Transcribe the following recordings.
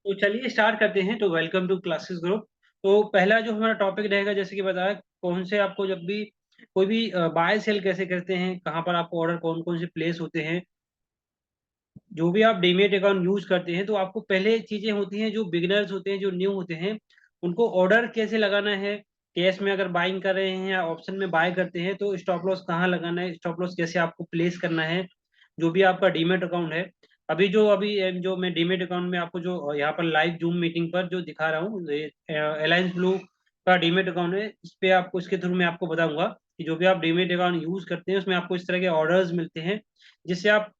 तो चलिए स्टार्ट करते हैं। तो वेलकम टू क्लासेस ग्रुप। तो पहला जो हमारा टॉपिक रहेगा, जैसे कि बताया, कौन से आपको जब भी कोई भी बाय सेल कैसे करते हैं, कहाँ पर आपको ऑर्डर कौन कौन से प्लेस होते हैं, जो भी आप डीमेट अकाउंट यूज करते हैं तो आपको पहले चीजें होती हैं, जो बिगिनर्स होते हैं, जो न्यू होते हैं, उनको ऑर्डर कैसे लगाना है। कैश में अगर बाइंग कर रहे हैं या ऑप्शन में बाय करते हैं तो स्टॉप लॉस कहाँ लगाना है, स्टॉप लॉस कैसे आपको प्लेस करना है। जो भी आपका डीमेट अकाउंट है, अभी जो मैं डीमेट अकाउंट में आपको जो यहाँ पर लाइव जूम मीटिंग पर जो दिखा रहा हूँ, अलायंस ब्लू का डीमेट अकाउंट है। इस पे आपको, इसके थ्रू मैं आपको बताऊंगा कि जो भी आप डीमेट अकाउंट यूज करते हैं उसमें आपको इस तरह के ऑर्डर्स मिलते हैं, जिससे आप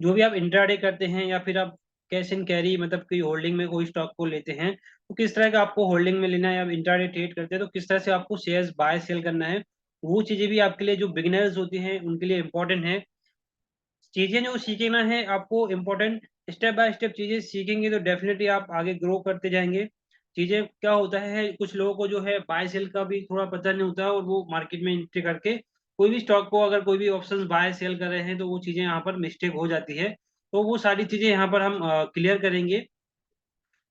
जो भी आप इंट्राडे करते हैं या फिर आप कैश इन कैरी, मतलब कि होल्डिंग में कोई स्टॉक को लेते हैं, तो किस तरह का आपको होल्डिंग में लेना है। आप इंट्राडे ट्रेड करते हैं तो किस तरह से आपको शेयर्स बाय सेल करना है। वो चीजें भी आपके लिए, जो बिगिनर्स होती हैं, उनके लिए इंपॉर्टेंट है। चीजें जो सीखना है आपको, इम्पोर्टेंट स्टेप बाय स्टेप चीजें सीखेंगे तो डेफिनेटली आप आगे ग्रो करते जाएंगे। चीजें क्या होता है, कुछ लोगों को जो है बाय सेल का भी थोड़ा पता नहीं होता है, और वो मार्केट में एंट्री करके कोई भी स्टॉक को, अगर कोई भी ऑप्शन बाय सेल कर रहे हैं, तो वो चीजें यहाँ पर मिस्टेक हो जाती है। तो वो सारी चीजें यहाँ पर हम क्लियर करेंगे।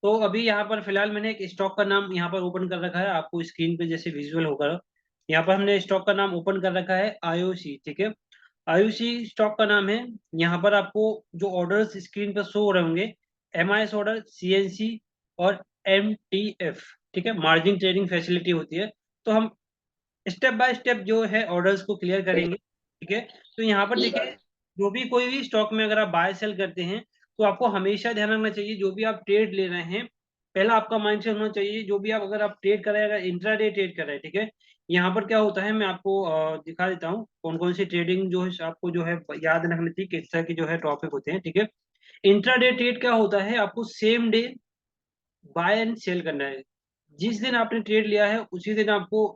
तो अभी यहाँ पर फिलहाल मैंने एक स्टॉक का नाम यहाँ पर ओपन कर रखा है, आपको स्क्रीन पे जैसे विजुअल होगा। यहाँ पर हमने स्टॉक का नाम ओपन कर रखा है आईओसी, ठीक है। आयुषी स्टॉक का नाम है। यहाँ पर आपको जो ऑर्डर्स स्क्रीन पर शो हो रहे होंगे, एमआईएस ऑर्डर, सीएनसी और एमटीएफ, ठीक है, मार्जिन ट्रेडिंग फैसिलिटी होती है। तो हम स्टेप बाय स्टेप जो है ऑर्डर्स को क्लियर करेंगे, ठीक है। तो यहाँ पर देखिए, जो भी कोई भी स्टॉक में अगर आप बाय सेल करते हैं तो आपको हमेशा ध्यान रखना चाहिए, जो भी आप ट्रेड ले रहे हैं, पहला आपका माइंडसेट होना चाहिए, जो भी आप, अगर आप ट्रेड कर रहे हैं, अगर इंट्राडे ट्रेड कर रहे हैं, ठीक है। यहाँ पर क्या होता है, मैं आपको दिखा देता हूँ कौन कौन सी ट्रेडिंग जो है आपको जो है याद रखनी चाहिए, किस तरह की जो है टॉपिक होते हैं, ठीक है। इंट्राडे ट्रेड क्या होता है, आपको same day buy and sell करना है। जिस दिन आपने ट्रेड लिया है उसी दिन आपको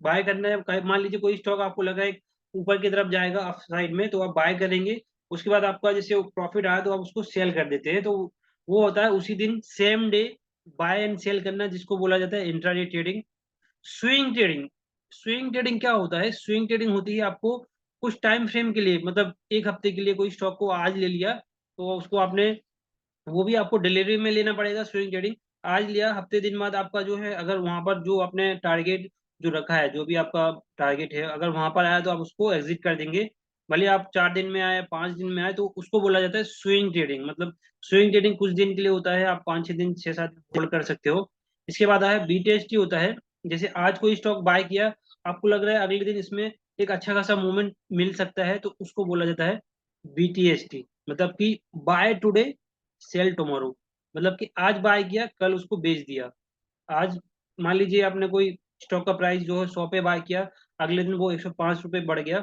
बाय करना है। मान लीजिए कोई स्टॉक आपको लगा है ऊपर की तरफ जाएगा अप साइड में, तो आप बाय करेंगे। उसके बाद आपका जैसे प्रॉफिट आया तो आप उसको सेल कर देते हैं। तो वो होता है उसी दिन same day buy and sell करना, जिसको बोला जाता है intraday trading. Swing trading, swing trading क्या होता है, स्विंग ट्रेडिंग होती है आपको कुछ टाइम फ्रेम के लिए, मतलब एक हफ्ते के लिए कोई स्टॉक को आज ले लिया तो उसको आपने, वो भी आपको डिलीवरी में लेना पड़ेगा। स्विंग ट्रेडिंग आज लिया, हफ्ते दिन बाद आपका जो है, अगर वहां पर जो आपने टारगेट जो रखा है, जो भी आपका टारगेट है, अगर वहां पर आया तो आप उसको एग्जिट कर देंगे। भले आप 4 दिन में आए, 5 दिन में आए, तो उसको बोला जाता है स्विंग ट्रेडिंग। मतलब स्विंग ट्रेडिंग कुछ दिन के लिए होता है, आप 5-6 दिन, 6-7 दिन होल्ड कर सकते हो। इसके बाद आया बीटीएसटी होता है। जैसे आज कोई स्टॉक बाय किया, आपको लग रहा है अगले दिन इसमें एक अच्छा खासा मूवमेंट मिल सकता है, तो उसको बोला जाता है बीटीएसटी। मतलब कि बाय टुडे सेल टुमारो, मतलब कि आज बाय किया, कल उसको बेच दिया। आज मान लीजिए आपने कोई स्टॉक का प्राइस जो है 100 पे बाय किया, अगले दिन वो 105 रुपये बढ़ गया,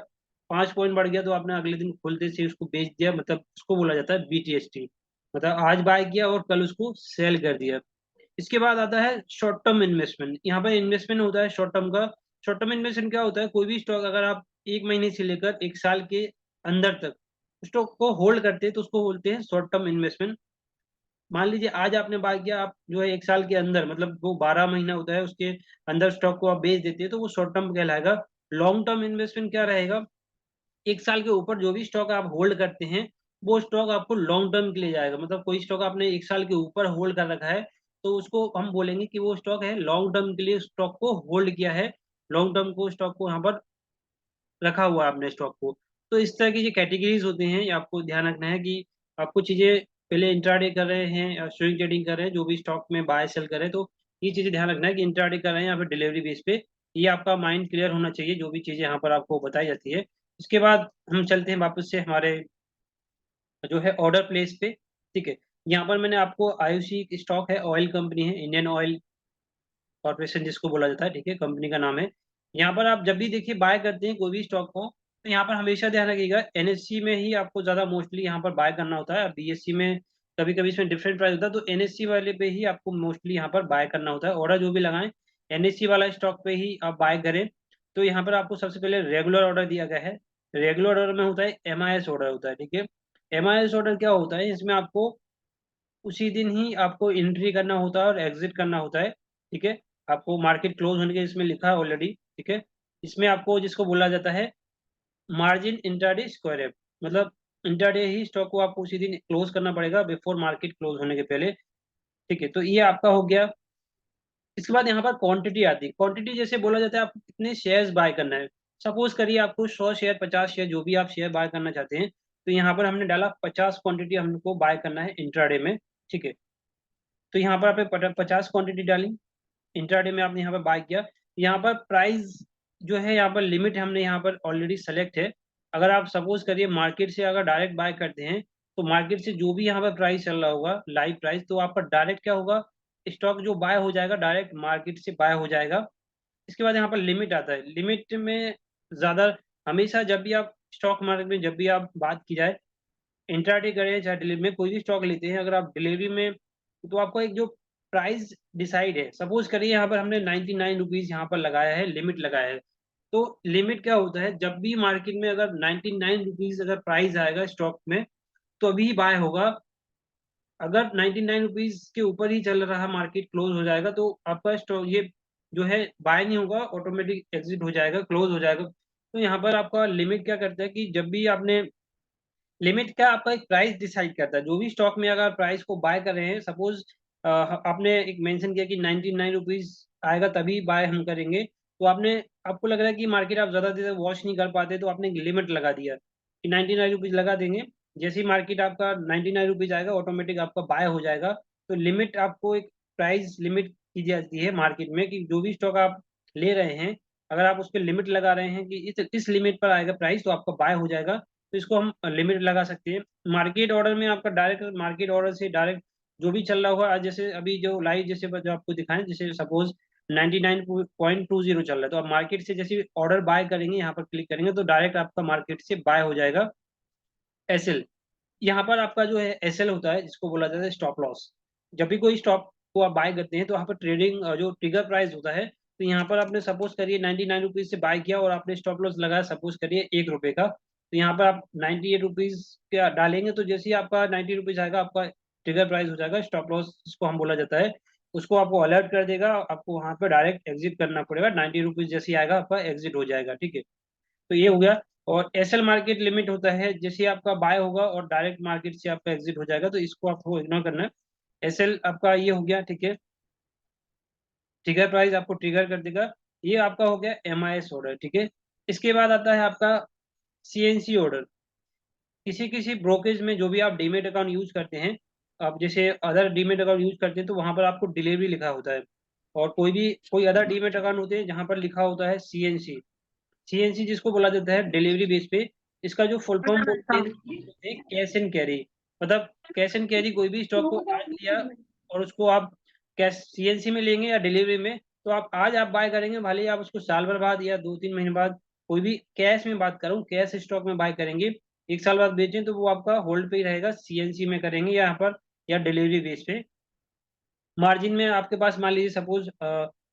5 पॉइंट बढ़ गया, तो आपने अगले दिन खुलते से उसको बेच दिया, मतलब उसको बोला जाता है बीटीएसटी। मतलब आज बाय किया और कल उसको सेल कर दिया। इसके बाद आता है शॉर्ट टर्म इन्वेस्टमेंट। यहाँ पर इन्वेस्टमेंट होता है शॉर्ट टर्म का। शॉर्ट टर्म इन्वेस्टमेंट क्या होता है, कोई भी स्टॉक अगर आप 1 महीने से लेकर 1 साल के अंदर तक स्टॉक को होल्ड करते हैं तो उसको बोलते हैं शॉर्ट टर्म इन्वेस्टमेंट। मान लीजिए आज आपने बाय किया, आप जो है 1 साल के अंदर, मतलब वो 12 महीना होता है, उसके अंदर स्टॉक को आप बेच देते हैं तो वो शॉर्ट टर्म कहलाएगा। लॉन्ग टर्म इन्वेस्टमेंट क्या रहेगा, 1 साल के ऊपर जो भी स्टॉक आप होल्ड करते हैं, वो स्टॉक आपको लॉन्ग टर्म के लिए जाएगा। मतलब कोई स्टॉक आपने 1 साल के ऊपर होल्ड कर रखा है, तो उसको हम बोलेंगे कि वो स्टॉक है लॉन्ग टर्म के लिए, स्टॉक को होल्ड किया है, लॉन्ग टर्म को स्टॉक को यहाँ पर रखा हुआ है आपने स्टॉक को। तो इस तरह की जो कैटेगरीज होते हैं, ये आपको ध्यान रखना है कि आपको चीजें, पहले इंट्राडे कर रहे हैं या स्विंग ट्रेडिंग कर रहे हैं, जो भी स्टॉक में बाय सेल कर रहे हैं, तो ये चीजें ध्यान रखना है कि इंट्राडे कर रहे हैं या फिर डिलीवरी बेस पे। ये आपका माइंड क्लियर होना चाहिए, जो भी चीजें यहाँ पर आपको बताई जाती है। इसके बाद हम चलते हैं वापस से हमारे जो है ऑर्डर प्लेस पे, ठीक है। यहाँ पर मैंने आपको आयुषी स्टॉक है, ऑयल कंपनी है, इंडियन ऑयल कॉर्पोरेशन जिसको बोला जाता है, ठीक है, कंपनी का नाम है। यहाँ पर आप जब भी देखिए बाय करते हैं कोई भी स्टॉक को, तो यहाँ पर हमेशा ध्यान रखिएगा एनएससी में ही आपको ज्यादा मोस्टली यहाँ पर बाय करना होता है। बीएससी में कभी कभी इसमें डिफरेंट प्राइस होता है, तो एनएससी वाले पे ही आपको मोस्टली यहाँ पर बाय करना होता है। ऑर्डर जो भी लगाएं, एनएससी वाला स्टॉक पे ही आप बाय करें। तो यहाँ पर आपको सबसे पहले रेगुलर ऑर्डर दिया गया है। रेगुलर ऑर्डर में होता है एमआईएस ऑर्डर होता है, ठीक है। एमआईएस ऑर्डर क्या होता है, इसमें आपको उसी दिन ही आपको एंट्री करना होता है और एग्जिट करना होता है, ठीक है। आपको मार्केट क्लोज होने के इसमें लिखा है ऑलरेडी, ठीक है। इसमें आपको जिसको बोला जाता है मार्जिन इंट्राडे स्क्वायर एफ, मतलब इंट्राडे ही स्टॉक को आपको उसी दिन क्लोज करना पड़ेगा, बिफोर मार्केट क्लोज होने के पहले। ठीक है, तो ये आपका हो गया। इसके बाद यहाँ पर क्वांटिटी आती है। क्वांटिटी जैसे बोला जाता है आपको कितने शेयर्स बाय करना है। सपोज करिए आपको 100 शेयर, 50 शेयर, जो भी आप शेयर बाय करना चाहते हैं, तो यहाँ पर हमने डाला 50 क्वांटिटी हमको बाय करना है इंट्राडे में। ठीक है, तो यहाँ पर आपने 50 क्वांटिटी डाली, इंट्राडे में आपने यहाँ पर बाय किया। यहाँ पर प्राइस जो है, यहाँ पर लिमिट हमने यहाँ पर ऑलरेडी सेलेक्ट है। अगर आप सपोज करिए मार्केट से अगर डायरेक्ट बाय करते हैं, तो मार्केट से जो भी यहाँ पर प्राइस चल रहा होगा लाइव प्राइस, तो आपका डायरेक्ट क्या होगा, स्टॉक जो बाय हो जाएगा डायरेक्ट मार्केट से बाय हो जाएगा। इसके बाद यहाँ पर लिमिट आता है। लिमिट में ज़्यादा, हमेशा जब भी आप स्टॉक मार्केट में जब भी आप बात की जाए, इंट्राडे करें चाहे डिलीवरी में, कोई भी स्टॉक लेते हैं, अगर आप डिलीवरी में, तो आपको एक जो प्राइस डिसाइड है, सपोज करिए यहाँ पर हमने 99 रुपीज़ यहाँ पर लगाया है, लिमिट लगाया है। तो लिमिट क्या होता है, जब भी मार्केट में अगर 99 रुपीज़ अगर प्राइस आएगा स्टॉक में, तो अभी बाय होगा। अगर 99 रुपीज़ के ऊपर ही चल रहा मार्केट, क्लोज हो जाएगा, तो आपका स्टॉक ये जो है बाय नहीं होगा, ऑटोमेटिक एग्जिट हो जाएगा, क्लोज हो जाएगा। तो यहाँ पर आपका लिमिट क्या करता है कि जब भी आपने, लिमिट क्या आपका एक प्राइस डिसाइड करता है। जो भी स्टॉक में अगर प्राइस को बाय कर रहे हैं, सपोज आपने एक मेंशन किया कि 99 रुपीज़ आएगा तभी बाय हम करेंगे, तो आपने, आपको लग रहा है कि मार्केट आप ज़्यादा देर वॉच नहीं कर पाते, तो आपने एक लिमिट लगा दिया कि 99 रुपीज़ लगा देंगे। जैसे ही मार्केट आपका 99 रुपीज़ आएगा, ऑटोमेटिक आपका बाय हो जाएगा। तो लिमिट, आपको एक प्राइस लिमिट की जाती है मार्केट में कि जो भी स्टॉक आप ले रहे हैं, अगर आप उस पर लिमिट लगा रहे हैं कि इस लिमिट पर आएगा प्राइस, तो आपका बाय हो जाएगा। तो इसको हम लिमिट लगा सकते हैं। मार्केट ऑर्डर में आपका डायरेक्ट, मार्केट ऑर्डर से डायरेक्ट जो भी चल रहा होगा, आज जैसे अभी जो लाइव जैसे जो आपको दिखाएं, जैसे सपोज 99.20 चल रहा है, तो आप मार्केट से जैसे ऑर्डर बाय करेंगे, यहाँ पर क्लिक करेंगे, तो डायरेक्ट आपका मार्केट से बाय हो जाएगा। एसएल, यहाँ पर आपका जो है एसएल होता है, जिसको बोला जाता है स्टॉप लॉस। जब भी कोई स्टॉक को आप बाय करते हैं, तो यहाँ पर ट्रेडिंग जो ट्रिगर प्राइस होता है, तो यहाँ पर आपने सपोज करिए 99 रुपीज़ से बाय किया और आपने स्टॉप लॉस लगाया सपोज करिए 1 रुपए का, तो यहाँ पर आप 98 रुपीज़ का डालेंगे, तो जैसे ही आपका 90 रुपीज़ आएगा, आपका ट्रिगर प्राइस हो जाएगा स्टॉप लॉस, जिसको हम बोला जाता है। उसको आपको अलर्ट कर देगा, आपको वहाँ पर डायरेक्ट एग्जिट करना पड़ेगा। 90 रुपीज़ जैसे ही आएगा, आपका एग्जिट हो जाएगा। ठीक है, तो ये हो गया। और एसएल मार्केट लिमिट होता है, जैसे आपका बाय होगा और डायरेक्ट मार्केट से आपका एग्जिट हो जाएगा, तो इसको आपको इग्नोर करना है। एसएल आपका ये हो गया। ठीक है, ट्रिगर प्राइस आपको ट्रिगर कर देगा। ये आपका हो गया एमआईएस ऑर्डर। ठीक है, इसके बाद आता है आपका सीएनसी ऑर्डर। किसी किसी ब्रोकेज में जो भी आप डीमेट अकाउंट यूज करते हैं, आप जैसे अदर डीमेट अकाउंट यूज करते हैं, तो वहां पर आपको डिलीवरी लिखा होता है। और कोई अदर डीमेट अकाउंट होते हैं जहां पर लिखा होता है सीएनसी। सीएनसी जिसको बोला जाता है डिलीवरी बेस पे, इसका जो फुल फॉर्म बोलते हैं कैश एंड कैरी। मतलब कैश एंड कैरी, कोई भी स्टॉक को आज लिया और उसको आप कैश सीएनसी में लेंगे या डिलीवरी में, तो आप आज आप बाय करेंगे, भले ही आप उसको साल भर बाद या 2-3 महीने बाद, कोई भी कैश में बात करूँ, कैश स्टॉक में बाय करेंगे, 1 साल बाद बेचें, तो वो आपका होल्ड पे ही रहेगा, सीएनसी में करेंगे यहाँ पर या डिलीवरी बेस पे। मार्जिन में आपके पास मान लीजिए सपोज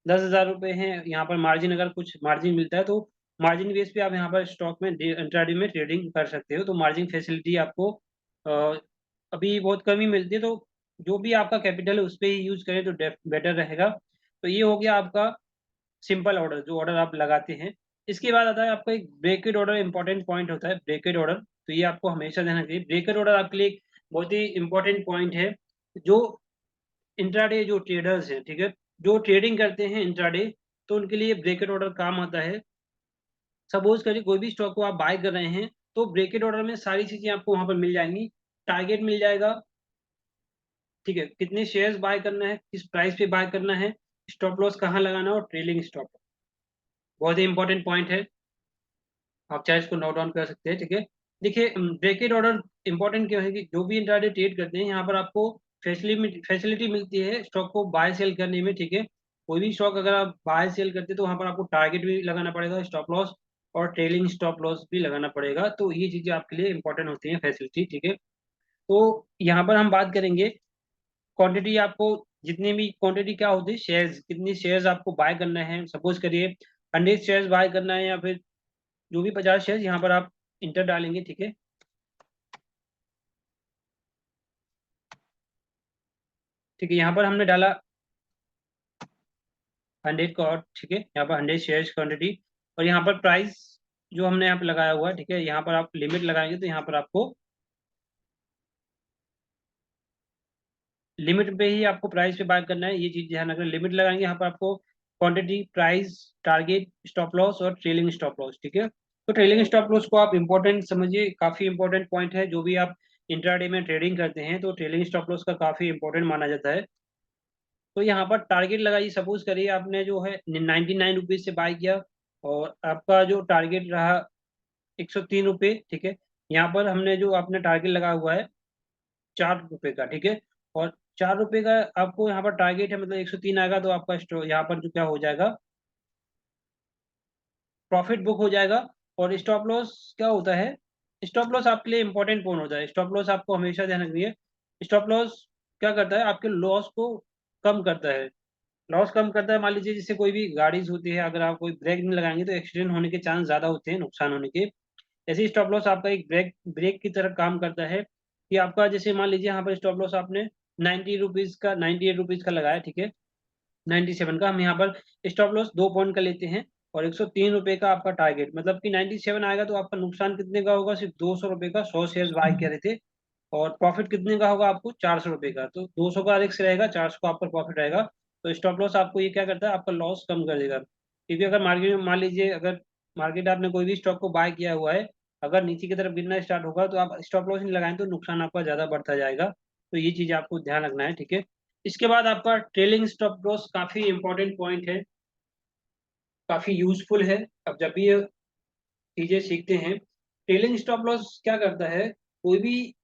10,000 रुपये हैं, यहाँ पर मार्जिन, अगर कुछ मार्जिन मिलता है, तो मार्जिन बेस पे आप यहाँ पर स्टॉक में इंट्राडे में ट्रेडिंग कर सकते हो। तो मार्जिन फैसिलिटी आपको अ, अभी बहुत कम ही मिलती है, तो जो भी आपका कैपिटल है उस पर ही यूज करें तो बेटर रहेगा। तो ये हो गया आपका सिंपल ऑर्डर, जो ऑर्डर आप लगाते हैं। इसके बाद आता है आपका एक ब्रेकेड ऑर्डर, इंपॉर्टेंट पॉइंट होता है ब्रेकेड ऑर्डर। तो ये आपको हमेशा देना चाहिए। ब्रेकेड ऑर्डर आपके लिए एक बहुत ही इंपॉर्टेंट पॉइंट है। जो इंट्राडे जो ट्रेडर्स हैं, ठीक है, जो ट्रेडिंग करते हैं इंट्राडे, तो उनके लिए ब्रेकेट ऑर्डर काम आता है। सपोज करिए कोई भी स्टॉक को आप बाय कर रहे हैं, तो ब्रेकेट ऑर्डर में सारी चीजें आपको वहां पर मिल जाएंगी। टारगेट मिल जाएगा, ठीक है, कितने शेयर्स बाय करना है, किस प्राइस पे बाय करना है, स्टॉप लॉस कहाँ लगाना है, और ट्रेलिंग स्टॉप, बहुत ही इंपॉर्टेंट पॉइंट है। आप चाहे इसको नोट डाउन कर सकते हैं। ठीक है, देखिए ब्रेकेट ऑर्डर इंपॉर्टेंट क्यों है कि जो भी इंट्राडे ट्रेड करते हैं, यहाँ पर आपको फैसिलिटी मिलती है स्टॉक को बाय सेल करने में। ठीक है, कोई भी स्टॉक अगर आप बाय सेल करते हैं, तो वहाँ पर आपको टारगेट भी लगाना पड़ेगा, स्टॉप लॉस और ट्रेलिंग स्टॉप लॉस भी लगाना पड़ेगा। तो ये चीज़ें आपके लिए इंपॉर्टेंट होती हैं, फैसिलिटी। ठीक है, तो यहाँ पर हम बात करेंगे क्वांटिटी। आपको जितनी भी क्वांटिटी क्या होती है, शेयर्स, कितनी शेयर्स आपको बाय करना है। सपोज करिए 100 शेयर्स बाय करना है, या फिर जो भी 50 शेयर, यहाँ पर आप इंटर डालेंगे। ठीक है, ठीक है, यहाँ पर हमने डाला 100 का, और ठीक है, यहाँ पर 100 शेयर्स क्वांटिटी। और यहाँ पर प्राइस जो हमने यहाँ पर लगाया हुआ है, ठीक है, यहाँ पर आप लिमिट लगाएंगे, तो यहाँ पर आपको लिमिट पे ही आपको प्राइस पे बाय करना है, ये चीज ध्यान रखना। लिमिट लगाएंगे यहाँ पर आपको quantity, price, target, stop loss और ट्रेलिंग स्टॉप लॉस, ठीक है। तो ट्रेलिंग स्टॉप लॉस को आप इंपॉर्टेंट समझिए, काफी इंपॉर्टेंट पॉइंट है। जो भी आप इंट्राडे में ट्रेडिंग करते हैं तो ट्रेलिंग स्टॉप लॉस का काफी इंपॉर्टेंट माना जाता है। तो यहाँ पर टारगेट लगाइए, सपोज करिए आपने जो है 99 रुपीज से बाय किया और आपका जो टारगेट रहा 103 रुपये, ठीक है। यहाँ पर हमने जो आपने टारगेट लगा हुआ है 4 रुपये का, ठीक है। और 4 रुपये का आपको यहाँ पर टारगेट है, मतलब 103 आएगा तो आपका यहाँ पर जो क्या हो जाएगा, प्रॉफिट बुक हो जाएगा। और स्टॉप लॉस क्या होता है, स्टॉप लॉस आपके लिए इंपॉर्टेंट कौन होता है, स्टॉप लॉस आपको हमेशा ध्यान रखनी है। स्टॉप लॉस क्या करता है, आपके लॉस को कम करता है। लॉस कम करता है, मान लीजिए जैसे कोई भी गाड़ीज होती है, अगर आप कोई ब्रेक नहीं लगाएंगे तो एक्सीडेंट होने के चांस ज्यादा होते हैं, नुकसान होने के। ऐसे ही स्टॉप लॉस आपका एक ब्रेक ब्रेक की तरह काम करता है कि आपका जैसे मान लीजिए यहाँ पर स्टॉप लॉस आपने 90 रुपीज का, 98 रुपीज का लगाया, ठीक है। 97 का हम यहाँ पर स्टॉप लॉस 2 पॉइंट का लेते हैं और 103 रुपये का आपका टारगेट, मतलब कि 97 आएगा तो आपका नुकसान कितने का होगा, सिर्फ 200 रुपये का। 100 शेयर बाय किए रहे थे और प्रॉफिट कितने का होगा आपको, 400 रुपये का। तो 200 का रिस्क रहेगा, 400 का आपका प्रॉफिट रहेगा। तो स्टॉप लॉस आपको ये क्या करता है, आपका लॉस कम कर देगा। क्योंकि अगर मार्केट में मान लीजिए, अगर मार्केट आपने कोई भी स्टॉक को बाय किया हुआ है, अगर नीचे की तरफ गिरना स्टार्ट होगा तो आप स्टॉप लॉस नहीं लगाएं तो नुकसान आपका ज्यादा बढ़ता जाएगा। तो ये चीज आपको ध्यान रखना है, ठीक है। इसके बाद आपका ट्रेलिंग स्टॉप लॉस काफी इंपॉर्टेंट पॉइंट है, काफी यूजफुल है। अब जब भी ये चीजें सीखते हैं, ट्रेलिंग स्टॉप लॉस क्या करता है, कोई भी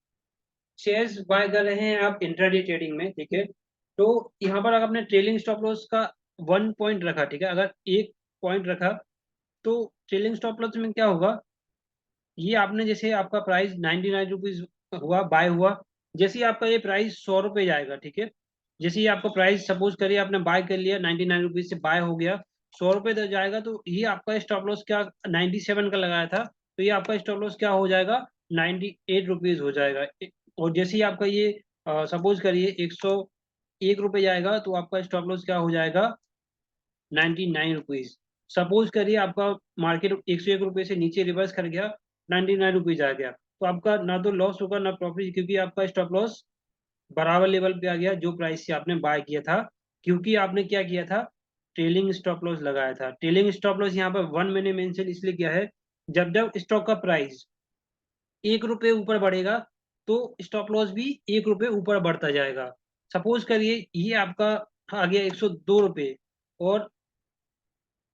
शेयर्स बाय कर रहे हैं आप इंट्राडे ट्रेडिंग में, ठीक है। तो यहाँ पर अगर आपने ट्रेलिंग स्टॉप लॉस का 1 पॉइंट रखा, ठीक है, अगर 1 पॉइंट रखा तो ट्रेलिंग स्टॉप लॉस में क्या होगा, ये आपने जैसे आपका प्राइस 99 रुपीज हुआ, बाय हुआ, जैसे ही आपका ये प्राइस 100 रुपये जाएगा, ठीक है। जैसे ही आपका प्राइस सपोज करिए आपने बाय कर लिया 99 रुपीज से बाय हो गया, 100 रुपये तक जाएगा तो ये आपका स्टॉप लॉस क्या, 97 का लगाया था तो ये आपका स्टॉप लॉस क्या हो जाएगा, 98 रुपीज हो जाएगा। और जैसे ही आपका ये सपोज करिए 101 रुपये जाएगा तो आपका स्टॉप लॉस क्या हो जाएगा, 99 रुपीज। सपोज करिए आपका मार्केट 101 रुपये से नीचे रिवर्स कर गया, 99 रुपीज आ गया, तो आपका ना तो लॉस होगा ना प्रॉफिट, क्योंकि आपका स्टॉप लॉस बराबर लेवल पे आ गया जो प्राइस से आपने बाय किया था। क्योंकि आपने क्या किया था, ट्रेलिंग स्टॉप लॉस लगाया था। ट्रेलिंग स्टॉप लॉस यहाँ पर 1 मैंने मेंशन इसलिए किया है, जब जब स्टॉक का प्राइस 1 रुपये ऊपर बढ़ेगा तो स्टॉप लॉस भी 1 रुपये ऊपर बढ़ता जाएगा। सपोज करिए ये आपका आ गया 102 रुपये और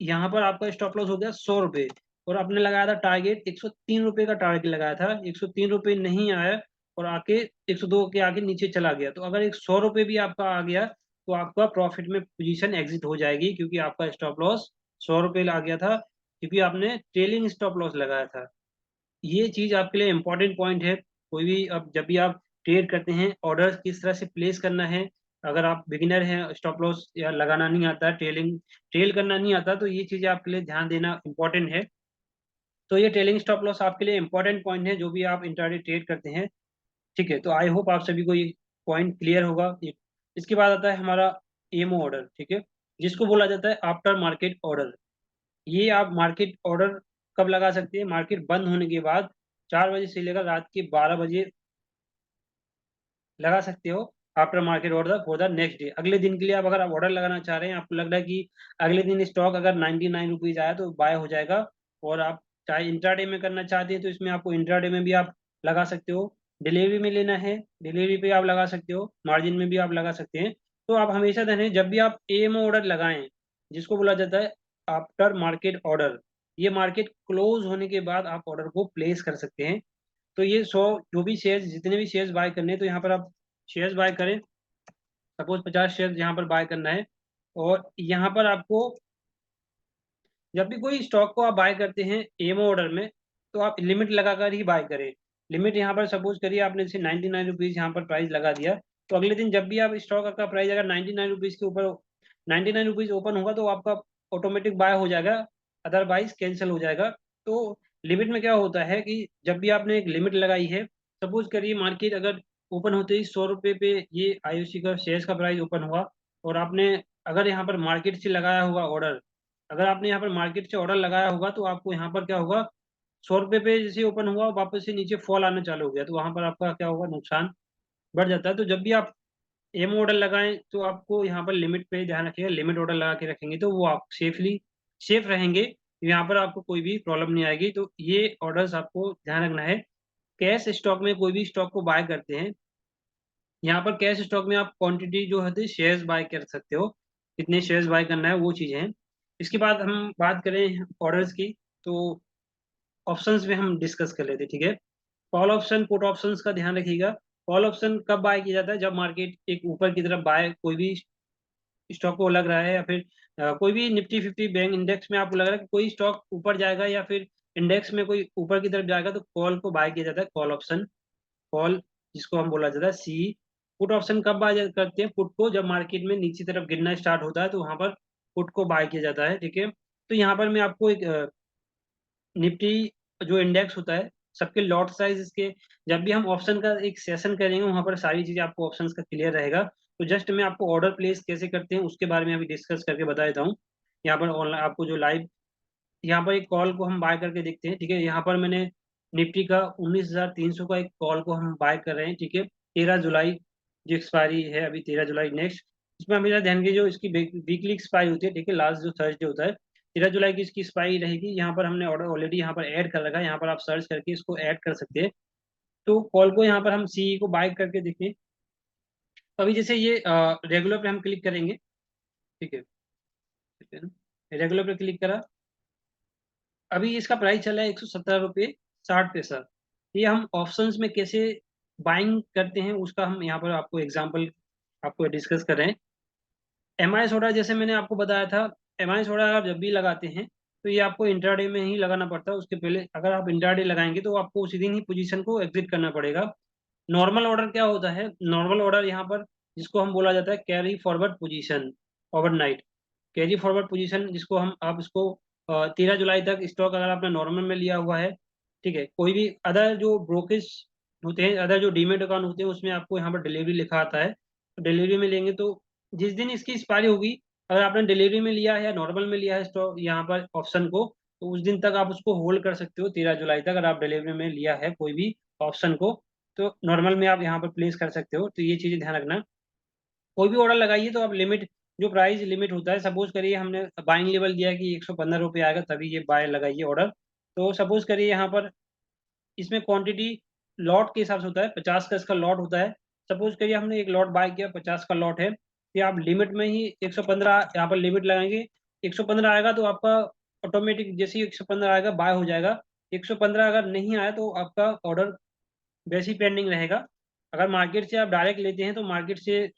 यहाँ पर आपका स्टॉप लॉस हो गया 100 रुपये, और आपने लगाया था टारगेट 103 रुपये का टारगेट लगाया था, 103 रुपये नहीं आया और आके 102 के आगे नीचे चला गया, तो अगर 100 रुपये भी आपका आ गया तो आपका प्रॉफिट में पोजीशन एग्जिट हो जाएगी, क्योंकि आपका स्टॉप लॉस 100 रुपये आ गया था, क्योंकि आपने ट्रेलिंग स्टॉप लॉस लगाया था। ये चीज आपके लिए इंपॉर्टेंट पॉइंट है। कोई भी अब जब भी आप ट्रेड करते हैं, ऑर्डर किस तरह से प्लेस करना है, अगर आप बिगिनर हैं, स्टॉप लॉस या लगाना नहीं आता, ट्रेल करना नहीं आता, तो ये चीजें आपके लिए ध्यान देना इंपॉर्टेंट है। तो ये ट्रेलिंग स्टॉप लॉस आपके लिए इंपॉर्टेंट पॉइंट है जो भी आप इंट्राडे ट्रेड करते हैं, ठीक है। तो आई होप आप सभी को ये पॉइंट क्लियर होगा। इसके बाद आता है हमारा एमओ ऑर्डर, ठीक है, जिसको बोला जाता है आफ्टर मार्केट ऑर्डर। ये आप मार्केट ऑर्डर कब लगा सकते हैं, मार्केट बंद होने के बाद 4 बजे से लेकर रात के 12 बजे लगा सकते हो after market order for the next day. अगले दिन के लिए आप अगर आप ऑर्डर लगाना चाह रहे हैं, आपको लग रहा है कि अगले दिन स्टॉक अगर 99 रुपीज आया तो बाय हो जाएगा, और आप चाहे इंट्राडे में करना चाहते हैं तो इसमें आपको इंट्राडे में भी आप लगा सकते हो। डिलीवरी में लेना है, डिलीवरी पे आप लगा सकते हो, मार्जिन में भी आप लगा सकते हैं। तो आप हमेशा ध्यान, जब भी आप एएमओ ऑर्डर लगाएं, जिसको बोला जाता है आफ्टर मार्केट ऑर्डर, ये मार्केट क्लोज होने के बाद आप ऑर्डर को प्लेस कर सकते हैं। तो ये 100 जो भी शेयर्स, जितने भी शेयर्स बाय करने हैं, तो यहाँ पर आप शेयर्स बाय करें। सपोज 50 शेयर्स यहाँ पर बाय करना है, और यहाँ पर आपको जब भी कोई स्टॉक को आप बाय करते हैं एमओ ऑर्डर में, तो आप लिमिट लगाकर ही बाय करें। लिमिट यहाँ पर सपोज करिए आपने जैसे 99 रुपीज यहाँ पर प्राइस लगा दिया, तो अगले दिन जब भी आप स्टॉक का प्राइस अगर 99 रुपीज के ऊपर, 99 रुपीज ओपन होगा तो आपका ऑटोमेटिक बाय हो जाएगा, अदरवाइज कैंसिल हो जाएगा। तो लिमिट में क्या होता है कि जब भी आपने एक लिमिट लगाई है, सपोज करिए मार्केट अगर ओपन होते ही 100 रुपये पे ये आईओसी का शेयर्स का प्राइस ओपन हुआ, और आपने अगर यहाँ पर मार्केट से लगाया हुआ ऑर्डर, अगर आपने यहाँ पर मार्केट से ऑर्डर लगाया होगा तो आपको यहाँ पर क्या होगा, 100 रुपये पे जैसे ओपन हुआ वापस से नीचे फॉल आना चालू हो गया, तो वहां पर आपका क्या होगा, नुकसान बढ़ जाता है। तो जब भी आप एम ऑर्डर लगाएं तो आपको यहाँ पर लिमिट पे ध्यान रखिएगा, लिमिट ऑर्डर लगा के रखेंगे तो वो आप सेफ रहेंगे, यहाँ पर आपको कोई भी प्रॉब्लम नहीं आएगी। तो ये ऑर्डर्स आपको ध्यान रखना है। कैश स्टॉक में कोई भी स्टॉक को बाय करते हैं, यहाँ पर कैश स्टॉक में आप क्वांटिटी जो है शेयर्स बाय कर सकते हो, कितने शेयर्स बाय करना है वो चीज़ें हैं। इसके बाद हम बात करें ऑर्डर्स की, तो ऑप्शंस में हम डिस्कस कर लेते हैं, ठीक है। कॉल ऑप्शन पुट ऑप्शंस का ध्यान रखिएगा। कॉल ऑप्शन कब बाय किया जाता है, जब मार्केट एक ऊपर की तरफ बाय, कोई भी स्टॉक को लग रहा है, या फिर कोई भी निफ्टी 50 बैंक इंडेक्स में आपको लग रहा है कि कोई स्टॉक ऊपर जाएगा या फिर इंडेक्स में कोई ऊपर की तरफ जाएगा, तो कॉल को बाय किया जाता है, कॉल ऑप्शन। कॉल जिसको हम बोला जाता है सी। पुट ऑप्शन कब बाय करते हैं, पुट को जब मार्केट में नीचे तरफ गिरना स्टार्ट होता है तो वहां पर पुट को बाय किया जाता है, ठीक है। तो यहाँ पर मैं आपको एक निफ्टी जो इंडेक्स होता है, सबके लॉट साइज इसके, जब भी हम ऑप्शन का एक सेशन करेंगे वहां पर सारी चीजें आपको ऑप्शंस का क्लियर रहेगा। तो जस्ट मैं आपको ऑर्डर प्लेस कैसे करते हैं उसके बारे में अभी डिस्कस करके बता देता हूँ। यहाँ पर ऑनलाइन आपको जो लाइव, यहाँ पर एक कॉल को हम बाय करके देखते हैं, ठीक है। यहाँ पर मैंने निफ्टी का 19,300 का एक कॉल को हम बाय कर रहे हैं, ठीक है। 13 जुलाई जो एक्सपायरी है अभी, 13 जुलाई नेक्स्ट। इसमें हमेशा ध्यान की जो इसकी वीकली एक्सपायरी होती है, ठीक है, लास्ट जो थर्सडे होता है 13 जुलाई की इसकी एक्सपायरी रहेगी। यहाँ पर हमने ऑर्डर ऑलरेडी यहाँ पर ऐड कर रखा है, यहाँ पर आप सर्च करके इसको ऐड कर सकते हैं। तो कॉल को यहाँ पर हम सी को बाय करके देखें। तो अभी जैसे ये रेगुलर पे हम क्लिक करेंगे, ठीक है, ठीक है ना, रेगुलर पे क्लिक करा। अभी इसका प्राइस चला है 117 रुपये 60 पैसा। ये हम ऑप्शंस में कैसे बाइंग करते हैं उसका हम यहाँ पर आपको एग्जांपल आपको डिस्कस कर रहे हैं। एम आई सोडा जैसे मैंने आपको बताया था, एम आई सोडा आप जब भी लगाते हैं तो ये आपको इंट्राडे में ही लगाना पड़ता है। उसके पहले अगर आप इंट्राडे लगाएंगे तो आपको उसी दिन ही पोजीशन को एग्जिट करना पड़ेगा। नॉर्मल ऑर्डर क्या होता है, नॉर्मल ऑर्डर यहाँ पर जिसको हम बोला जाता है carry forward position, overnight carry forward position, जिसको हम आप इसको 13 जुलाई तक स्टॉक अगर आपने नॉर्मल में लिया हुआ है, ठीक है। कोई भी अदर जो ब्रोकेज होते हैं, अदर जो डीमेट अकाउंट होते हैं, उसमें आपको यहाँ पर डिलीवरी लिखा आता है। तो डिलीवरी में लेंगे तो जिस दिन इसकी एक्सपायरी होगी, अगर आपने डिलीवरी में लिया है या नॉर्मल में लिया है स्टॉक यहाँ पर ऑप्शन को, तो उस दिन तक आप उसको होल्ड कर सकते हो। 13 जुलाई तक अगर आप डिलीवरी में लिया है कोई भी ऑप्शन को, तो नॉर्मल में आप यहाँ पर प्लेस कर सकते हो। तो ये चीज़ें ध्यान रखना। कोई भी ऑर्डर लगाइए तो आप लिमिट, जो प्राइस लिमिट होता है, सपोज करिए हमने बाइंग लेवल दिया कि 115 रुपये आएगा तभी ये बाय लगाइए ऑर्डर। तो सपोज करिए यहाँ पर इसमें क्वांटिटी लॉट के हिसाब से होता है, 50 का इसका लॉट होता है। सपोज करिए हमने एक लॉट बाय किया, 50 का लॉट है, तो आप लिमिट में ही 115 यहाँ पर लिमिट लगाएंगे। 115 आएगा तो आपका ऑटोमेटिक जैसे ही 115 आएगा बाय हो जाएगा। 115 अगर नहीं आया तो आपका ऑर्डर वैसे ही पेंडिंग रहेगा। अगर मार्केट से आप डायरेक्ट लेते हैं तो मार्केट से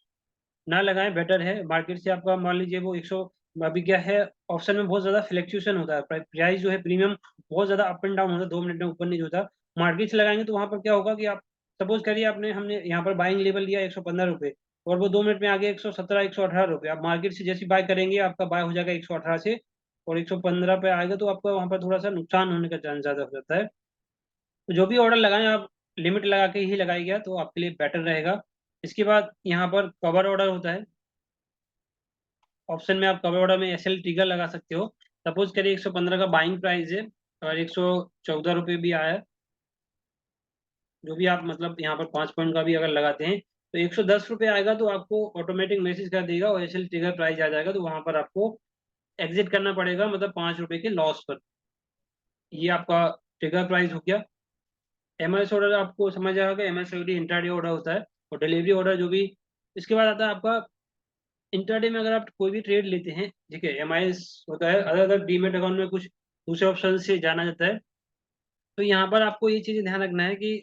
ना लगाएं, बेटर है। मार्केट से आपका मान लीजिए वो 100, अभी क्या है, ऑप्शन में बहुत ज्यादा फ्लैक्चुएशन होता है, प्राइस जो है प्रीमियम बहुत ज्यादा अप एंड डाउन होता है, 2 मिनट में ऊपर नहीं होता। मार्केट से लगाएंगे तो वहां पर क्या होगा कि आप सपोज करिए आपने हमने यहाँ पर बाइंग लेवल लिया 115 रुपये, और वो 2 मिनट में आगे 117 118 रुपये, आप मार्केट से जैसे बाय करेंगे आपका बाय हो जाएगा 118 से, और 115 पे आएगा तो आपका वहां पर थोड़ा सा नुकसान होने का चांस ज्यादा हो जाता है। तो जो भी ऑर्डर लगाएं आप लिमिट लगा के ही लगाइएगा तो आपके लिए बेटर रहेगा। इसके बाद यहाँ पर कवर ऑर्डर होता है। ऑप्शन में आप कवर ऑर्डर में एसएल ट्रिगर लगा सकते हो। सपोज करिए 115 का बाइंग प्राइस है और 114 रुपये भी आया है, जो भी आप मतलब यहाँ पर 5 पॉइंट का भी अगर लगाते हैं तो 110 रुपये आएगा, तो आपको ऑटोमेटिक मैसेज कर देगा और एसएल ट्रिगर प्राइस आ जाएगा, तो वहां पर आपको एग्जिट करना पड़ेगा, मतलब 5 रुपये के लॉस पर। ये आपका ट्रिगर प्राइस हो गया। एमएस ऑर्डर आपको समझ आएगा, एमएस ऑर्डर इंट्राडे ऑर्डर होता है, और डिलीवरी ऑर्डर जो भी। इसके बाद आता है आपका इंट्राडे में, अगर आप कोई भी ट्रेड लेते हैं, ठीक है, एमआईएस होता है, अलग अलग डीमेट अकाउंट में कुछ दूसरे ऑप्शन से जाना जाता है। तो यहाँ पर आपको ये चीज़ें ध्यान रखना है कि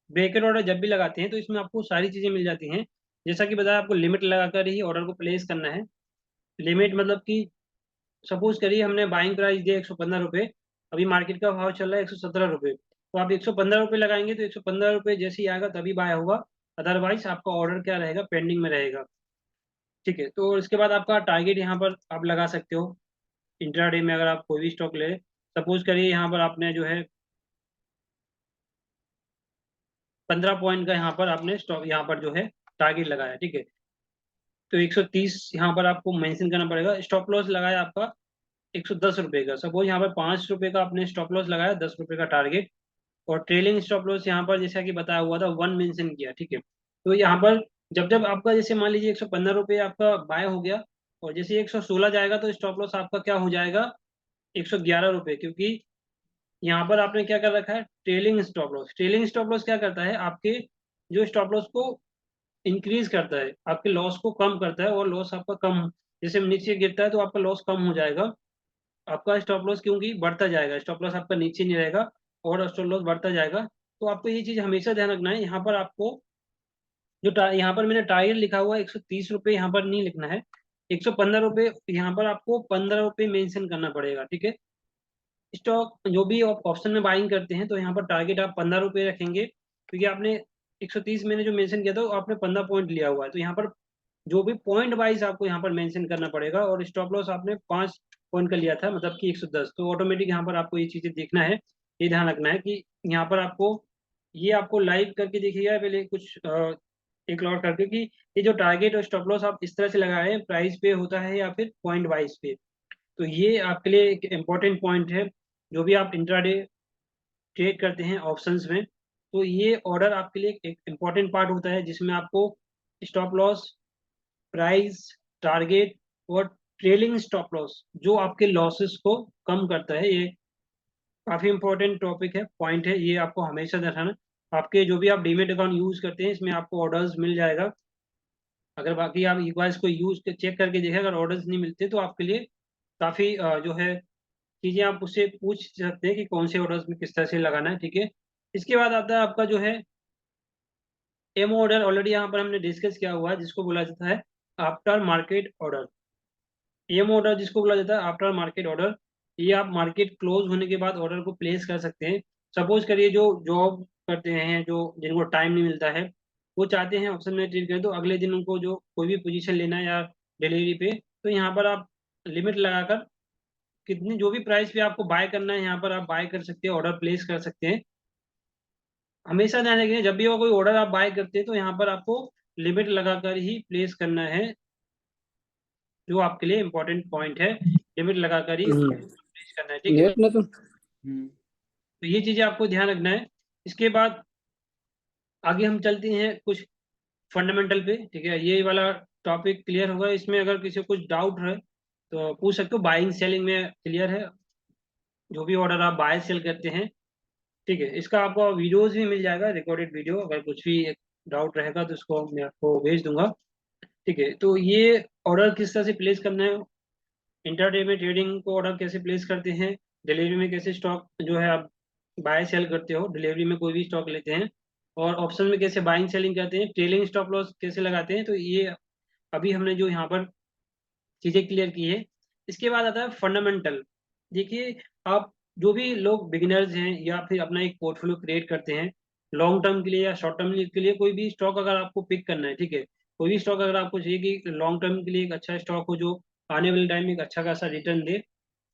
ब्रेकेट ऑर्डर जब भी लगाते हैं तो इसमें आपको सारी चीज़ें मिल जाती हैं। जैसा कि बताया, आपको लिमिट लगाकर ही ऑर्डर को प्लेस करना है। लिमिट मतलब कि सपोज करिए हमने बाइंग प्राइस दिया 115 रुपये, अभी मार्केट का भाव चल रहा है 117 रुपये, तो आप 115 रुपये लगाएंगे तो 115 रुपये जैसे ही आएगा तभी बाय होगा, अदरवाइज आपका ऑर्डर क्या रहेगा, पेंडिंग में रहेगा, ठीक है। तो इसके बाद आपका टारगेट यहाँ पर आप लगा सकते हो। इंट्राडे में अगर आप कोई भी स्टॉक ले, सपोज करिए यहाँ पर आपने जो है 15 पॉइंट का यहाँ पर आपने स्टॉक यहाँ पर जो है टारगेट लगाया, ठीक है। तो 130 यहाँ पर आपको मेंशन करना पड़ेगा। स्टॉप लॉस लगाया आपका 110 रुपये का, सपोज यहाँ पर 5 रुपये का आपने स्टॉप लॉस लगाया, 10 रुपये का टारगेट। और ट्रेलिंग स्टॉप लॉस यहाँ पर जैसा कि बताया हुआ था 1 मेंशन किया, ठीक है। तो यहाँ पर जब जब आपका जैसे मान लीजिए 115 रुपये आपका बाय हो गया, और जैसे 116 जाएगा तो स्टॉप लॉस आपका क्या हो जाएगा, 111 रुपये, क्योंकि यहाँ पर आपने क्या कर रखा है, trailing stop loss. Trailing stop loss क्या करता है, आपके जो स्टॉप लॉस को इंक्रीज करता है, आपके लॉस को कम करता है, और लॉस आपका कम, जैसे नीचे गिरता है तो आपका लॉस कम हो जाएगा, आपका स्टॉप लॉस क्योंकि बढ़ता जाएगा, स्टॉप लॉस आपका नीचे नहीं रहेगा और स्टॉप लॉस बढ़ता जाएगा। तो आपको ये चीज हमेशा ध्यान रखना है। यहाँ पर आपको जो यहाँ पर मैंने टारगेट लिखा हुआ है 130 रुपये, यहाँ पर नहीं लिखना है, 115 रुपये, यहाँ पर आपको 15 रुपये मेंशन करना पड़ेगा, ठीक है। स्टॉक जो भी आप ऑप्शन में बाइंग करते हैं तो यहाँ पर टारगेट आप 15 रुपये रखेंगे, क्योंकि आपने 130 मैंने जो मेंशन किया था वो आपने 15 पॉइंट लिया हुआ है, तो यहाँ पर जो भी पॉइंट वाइज आपको यहाँ पर मेंशन करना पड़ेगा। और स्टॉप लॉस आपने 5 पॉइंट का लिया था, मतलब कि 110, तो ऑटोमेटिक यहाँ पर आपको ये चीजें देखना है, ये ध्यान रखना है कि यहाँ पर आपको, ये आपको लाइव करके देखिएगा पहले कुछ एक और करके, कि ये जो टारगेट और स्टॉप लॉस आप इस तरह से लगाए, प्राइस पे होता है या फिर पॉइंट वाइज पे। तो ये आपके लिए एक इम्पोर्टेंट पॉइंट है, जो भी आप इंट्राडे ट्रेड करते हैं ऑप्शंस में, तो ये ऑर्डर आपके लिए एक इम्पोर्टेंट पार्ट होता है, जिसमें आपको स्टॉप लॉस, प्राइस, टारगेट और ट्रेलिंग स्टॉप लॉस जो आपके लॉसेस को कम करता है, ये काफी इंपॉर्टेंट टॉपिक है, पॉइंट है, ये आपको हमेशा रखना। आपके जो भी आप डीमेट अकाउंट यूज करते हैं इसमें आपको ऑर्डर्स मिल जाएगा, अगर बाकी आप एक बार इसको यूज चेक करके देखें, अगर ऑर्डर्स नहीं मिलते तो आपके लिए काफी जो है चीजें आप उससे पूछ सकते हैं कि कौन से ऑर्डर्स में किस तरह से लगाना है, ठीक है। इसके बाद आता है आपका जो है एमओ ऑर्डर, ऑलरेडी यहाँ पर हमने डिस्कस किया हुआ है, जिसको बोला जाता है after market order. M order जिसको बोला जाता है आफ्टर मार्केट ऑर्डर, ये आप मार्केट क्लोज होने के बाद ऑर्डर को प्लेस कर सकते हैं। सपोज करिए जो जॉब करते हैं, जो जिनको टाइम नहीं मिलता है, वो चाहते हैं ऑप्शन में ट्रेड करें, तो अगले दिन उनको जो कोई भी पोजीशन लेना है या डिलीवरी पे, तो यहाँ पर आप लिमिट लगाकर कितनी जो भी प्राइस पे आपको बाय करना है, यहाँ पर आप बाय कर सकते हैं, ऑर्डर प्लेस कर सकते हैं। हमेशा ध्यान रखिए जब भी वो कोई ऑर्डर आप बाय करते हैं तो यहाँ पर आपको लिमिट लगाकर ही प्लेस करना है, जो आपके लिए इंपॉर्टेंट पॉइंट है, लिमिट लगाकर ही प्लेस करना है, ठीक है। नेट ना तो तो ये चीजें आपको ध्यान रखना है। इसके बाद आगे हम चलते हैं कुछ फंडामेंटल पे, ठीक है। ये वाला टॉपिक क्लियर होगा, इसमें अगर किसी को कुछ डाउट है तो पूछ सकते हो। बाइंग सेलिंग में क्लियर है, जो भी ऑर्डर आप बाय सेल करते हैं, ठीक है। इसका आपको वीडियोस भी मिल जाएगा, रिकॉर्डेड वीडियो, अगर कुछ भी डाउट रहेगा तो उसको मैं आपको भेज दूंगा, ठीक है। तो ये ऑर्डर किस तरह से प्लेस करना है, इंटरडे में ट्रेडिंग को ऑर्डर कैसे प्लेस करते हैं, डिलीवरी में कैसे स्टॉक जो है आप बाय सेल करते हो, डिलीवरी में कोई भी स्टॉक लेते हैं, और ऑप्शन में कैसे बाइंग सेलिंग करते हैं, ट्रेलिंग स्टॉप लॉस कैसे लगाते हैं, तो ये अभी हमने जो यहाँ पर चीजें क्लियर की है। इसके बाद आता है फंडामेंटल। देखिए, आप जो भी लोग बिगिनर्स हैं या फिर अपना एक पोर्टफोलियो क्रिएट करते हैं लॉन्ग टर्म के लिए या शॉर्ट टर्म के लिए, कोई भी स्टॉक अगर आपको पिक करना है, ठीक है, कोई भी स्टॉक अगर आपको चाहिए कि लॉन्ग टर्म के लिए एक अच्छा स्टॉक हो जो आने वाले टाइम में एक अच्छा खासा रिटर्न दे,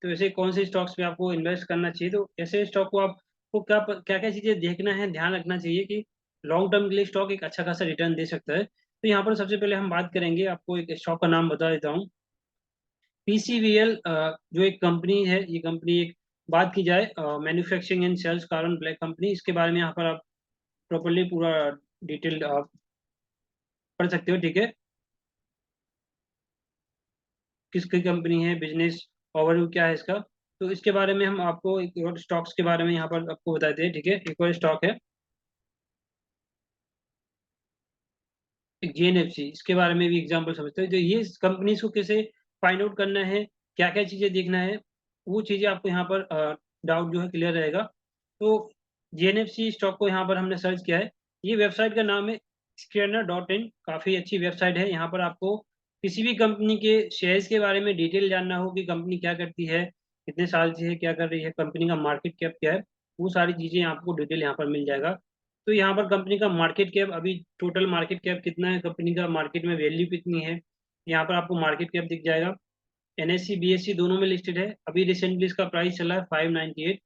तो ऐसे कौन से स्टॉक्स पे आपको इन्वेस्ट करना चाहिए, तो ऐसे स्टॉक को आपको क्या क्या क्या चीजें देखना है, ध्यान रखना चाहिए कि लॉन्ग टर्म के लिए स्टॉक एक अच्छा खासा रिटर्न दे सकता है। तो यहाँ पर सबसे पहले हम बात करेंगे, आपको एक स्टॉक का नाम बता देता हूँ, पीसीवीएल। जो एक कंपनी है, ये कंपनी एक, बात की जाए manufacturing and sales carbon black company, इसके बारे में यहाँ पर आप प्रॉपरली पूरा डिटेल आप पढ़ सकते हो, ठीक है। किसकी कंपनी है, बिजनेस ओवरव्यू क्या है इसका, तो इसके बारे में हम आपको एक और स्टॉक्स के बारे में यहाँ पर आपको बताते हैं, ठीक है। एक और स्टॉक है जेएनएफसी, इसके बारे में भी एग्जांपल समझते हैं, जो ये कंपनीज को कैसे फाइंड आउट करना है, क्या क्या चीजें देखना है, वो चीजें आपको यहाँ पर डाउट जो है क्लियर रहेगा। तो जेएनएफसी स्टॉक को यहाँ पर हमने सर्च किया है, ये वेबसाइट का नाम है scanner.in, काफी अच्छी वेबसाइट है। यहाँ पर आपको किसी भी कंपनी के शेयर्स के बारे में डिटेल जानना हो कि कंपनी क्या करती है, कितने साल से है, क्या कर रही है, कंपनी का मार्केट कैप क्या है, वो सारी चीजें आपको डिटेल यहाँ पर मिल जाएगा। तो यहाँ पर कंपनी का मार्केट कैप, अभी टोटल मार्केट कैप कितना है, कंपनी का मार्केट में वैल्यू कितनी है, यहाँ पर आपको मार्केट कैप दिख जाएगा। एनएससी बीएससी दोनों में लिस्टेड है। अभी रिसेंटली इसका प्राइस चला है 598,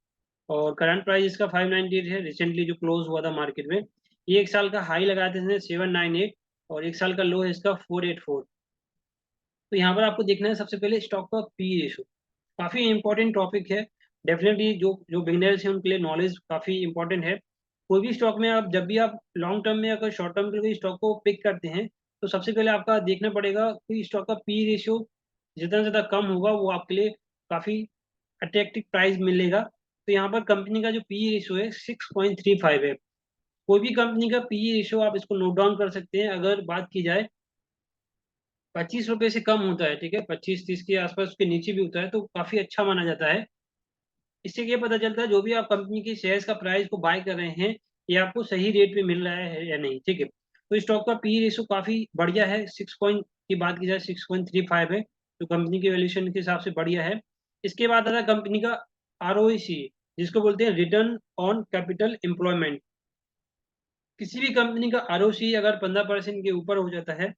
और करंट प्राइस इसका 598 है, रिसेंटली जो क्लोज हुआ था मार्केट में। ये एक साल का हाई लगाए थे इसने 798, और एक साल का लो है इसका 484। तो यहाँ पर आपको देखना है सबसे पहले स्टॉक का पी रेशो, काफी इंपॉर्टेंट टॉपिक है। डेफिनेटली जो जो बिगिनर्स हैं उनके लिए नॉलेज काफी इंपॉर्टेंट है। कोई भी स्टॉक में आप जब भी आप लॉन्ग टर्म में अगर शॉर्ट टर्म के कोई स्टॉक को पिक करते हैं, तो सबसे पहले आपका देखना पड़ेगा कि स्टॉक का पी रेशियो जितना ज़्यादा कम होगा वो आपके लिए काफ़ी अट्रैक्टिव प्राइस मिलेगा। तो यहाँ पर कंपनी का जो पी रेशियो है 6.35 है। कोई भी कंपनी का पी रेशियो आप इसको नोट डाउन कर सकते हैं। अगर बात की जाए 25 रुपये से कम होता है, ठीक है, 25-30 के आसपास, उसके नीचे भी होता है तो काफ़ी अच्छा माना जाता है। इससे ये पता चलता है जो भी आप कंपनी के शेयर्स का प्राइस को बाय कर रहे हैं ये आपको सही रेट पे मिल रहा है या नहीं, ठीक है। तो स्टॉक का पी रेशियो काफी बढ़िया है, 6 की बात की जाए 6.35 है, तो कंपनी के वैल्यूएशन के हिसाब से बढ़िया है। इसके बाद आता है कंपनी का आरओसी, जिसको बोलते हैं रिटर्न ऑन कैपिटल एम्प्लॉयमेंट। किसी भी कंपनी का आरओसी अगर 15% के ऊपर हो जाता है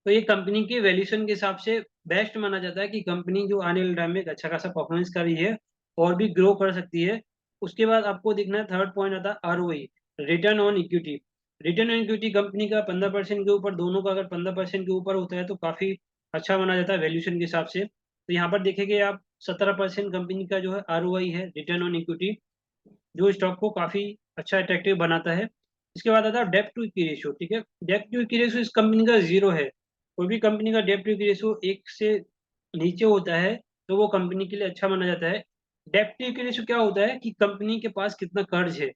तो ये कंपनी के वैल्यूएशन के हिसाब से बेस्ट माना जाता है कि कंपनी जो आने वाले टाइम में एक अच्छा खासा परफॉर्मेंस कर रही है और भी ग्रो कर सकती है। उसके बाद आपको देखना है, थर्ड पॉइंट आता है ROE, return on equity. Return on equity company का 15% के ऊपर, दोनों का अगर 15% के ऊपर होता है तो काफी अच्छा माना जाता है वैल्यूएशन के हिसाब से। तो यहाँ पर देखेंगे आप 17% कंपनी का जो है आरओआई है, रिटर्न ऑन इक्विटी, जो स्टॉक को काफी अच्छा अट्रैक्टिव बनाता है। इसके बाद आता है डेप्ट टू इक्विटी रेशियो, ठीक है। डेप्ट टू इक्विटी रेशियो इस कंपनी का 0 है। कोई भी कंपनी का डेप्ट टू इक्विटी रेशियो 1 से नीचे होता है तो वो कंपनी के लिए अच्छा माना जाता है। डेप्ट टू इक्विटी रेशियो क्या होता है कि कंपनी के पास कितना कर्ज है,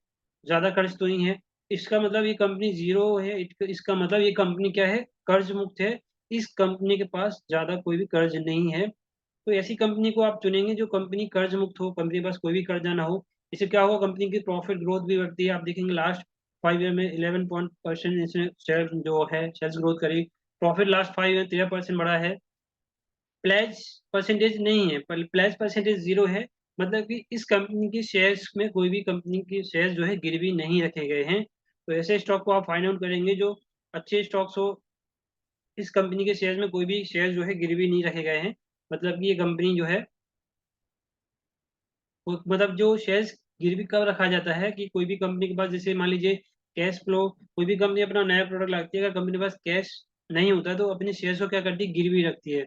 ज्यादा कर्ज तो नहीं है, इसका मतलब ये कंपनी 0 है। इसका मतलब ये कंपनी क्या है, कर्ज मुक्त है। इस कंपनी के पास ज्यादा कोई भी कर्ज नहीं है। तो ऐसी कंपनी को आप चुनेंगे जो कंपनी कर्ज मुक्त हो, कंपनी के पास कोई भी कर्जा ना हो। इससे क्या होगा, कंपनी की प्रॉफिट ग्रोथ भी बढ़ती है। आप देखेंगे लास्ट 5 ईयर में 11% इसने शेयर जो है सेल्स ग्रोथ करी। प्रॉफिट लास्ट 5 ईयर 13% बढ़ा है। प्लेज परसेंटेज नहीं है, प्लेज परसेंटेज 0 है। मतलब कि इस कंपनी के शेयर्स में कोई भी कंपनी के शेयर्स जो है गिरवी नहीं रखे गए हैं। तो ऐसे स्टॉक को आप फाइंड आउट करेंगे जो अच्छे स्टॉक्स हो। इस कंपनी के शेयर्स में कोई भी शेयर जो है गिरवी नहीं रखे गए हैं। मतलब कि ये कंपनी जो है मतलब जो शेयर्स गिरवी कब रखा जाता है कि कोई भी कंपनी के पास, जैसे मान लीजिए कैश फ्लो, कोई भी कंपनी अपना नया प्रोडक्ट लाती है, अगर कंपनी के पास कैश नहीं होता तो अपने शेयर्स को क्या करती है, गिरवी रखती है।